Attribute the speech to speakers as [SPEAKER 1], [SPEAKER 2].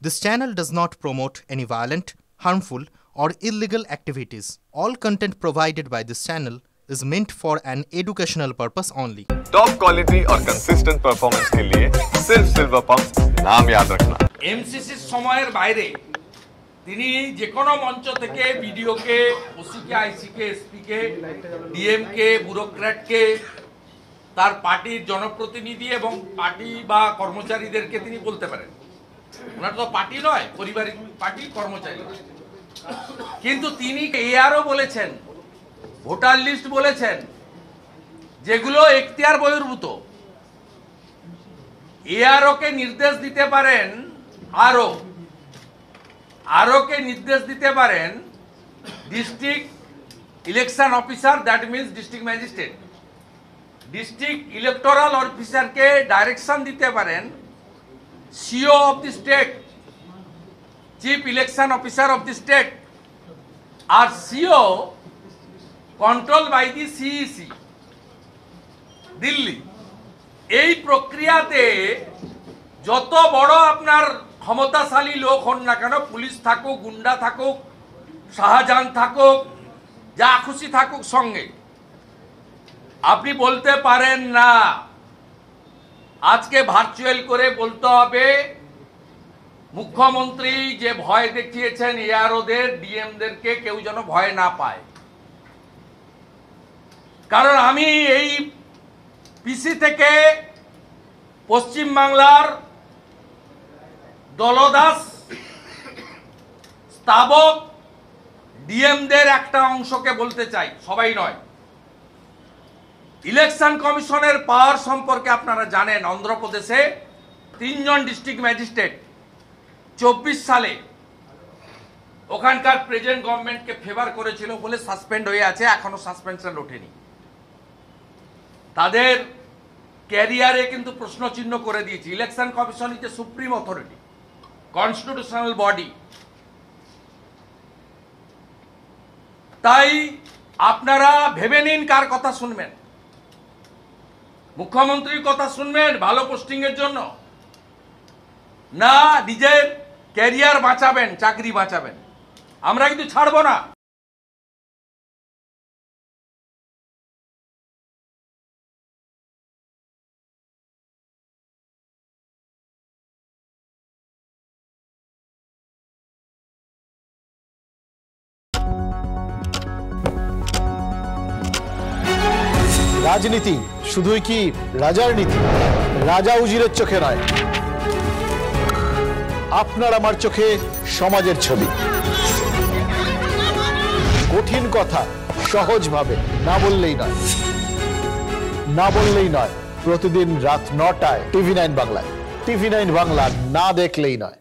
[SPEAKER 1] This channel does not promote any violent, harmful, or illegal activities. All content provided by this channel is meant for an educational purpose only.
[SPEAKER 2] Top quality और consistent performance के लिए सिर्फ silver pump नाम याद रखना।
[SPEAKER 3] MCC সময়ের বাইরে তিনি যে কোনো মঞ্চ থেকে ভিডিওকে ওসিকে আইসিকে এসপিকে ডিএমকে ব্যুরোক্র্যাটকে তার পার্টির জনপ্রতিনিধি এবং পার্টি বা কর্মচারীদেরকে তিনি বলতে পারেন। ওনার তো পার্টি নয়, পারিবারিক পার্টি কর্মচারী, কিন্তু তিনি এআরও বলেছেন, ভোটার লিস্ট বলেছেন, যেগুলো এখতিয়ার বহির্ভূত। এআরও কে নির্দেশ দিতে পারেন, আরও কে নির্দেশ দিতে পারেন district election officer, that means district magistrate. District electoral অফিসারকে ডাইরেকশন দিতে পারেন CEO of the state, chief election officer of the state. আর CEO control by the CEC Delhi. এই প্রক্রিয়াতে যত বড় আপনার ক্ষমতাশালী লোক হন না কেন, পুলিশ থাকুক, গুন্ডা থাকুক, শাহজাহান থাকুক, যা খুশি থাকুক সঙ্গে, আপনি বলতে পারেন না। আজকে ভার্চুয়াল করে বলতে হবে মুখ্যমন্ত্রী যে ভয় দেখিয়েছেন এআরওদের, ডিএমদেরকে কেউ যেন ভয় না পায়। কারণ আমি এই পিসি থেকে পশ্চিম বাংলার দলদাস স্থাবক ডিএমদের একটা অংশকে বলতে চাই, সবাই নয়। ইলেকশন কমিশনের পাওয়ার সম্পর্কে আপনারা জানেন, অন্ধ্রপ্রদেশে 3 জন ডিস্ট্রিক্ট ম্যাজিস্ট্রেট 24 সালে ওখানকার প্রেজেন্ট গভর্নমেন্টকে ফেভার করেছিল বলে সাসপেন্ড হয়ে আছে, এখনো সাসপেনশন ওঠেনি। তাদের ক্যারিয়ারে কিন্তু প্রশ্ন চিহ্ন করে দিয়েছে। Election commission is a supreme authority, constitutional body. তাই আপনারা ভেবে নিন কার কথা শুনবেন। মুখ্যমন্ত্রীর কথা শুনবেন ভালো পোস্টিং এর জন্য, না নিজের ক্যারিয়ার বাঁচাবেন, চাকরি বাঁচাবেন। আমরা কিন্তু ছাড়বো না।
[SPEAKER 4] রাজনীতি শুধুই কি রাজার নীতি? রাজা উজিরের চোখে নয়, আপনার আমার চোখে সমাজের ছবি। কঠিন কথা সহজভাবে না বললেই নয়। প্রতিদিন রাত 9টায় TV9 বাংলায়। TV9 বাংলা না দেখলেই নয়।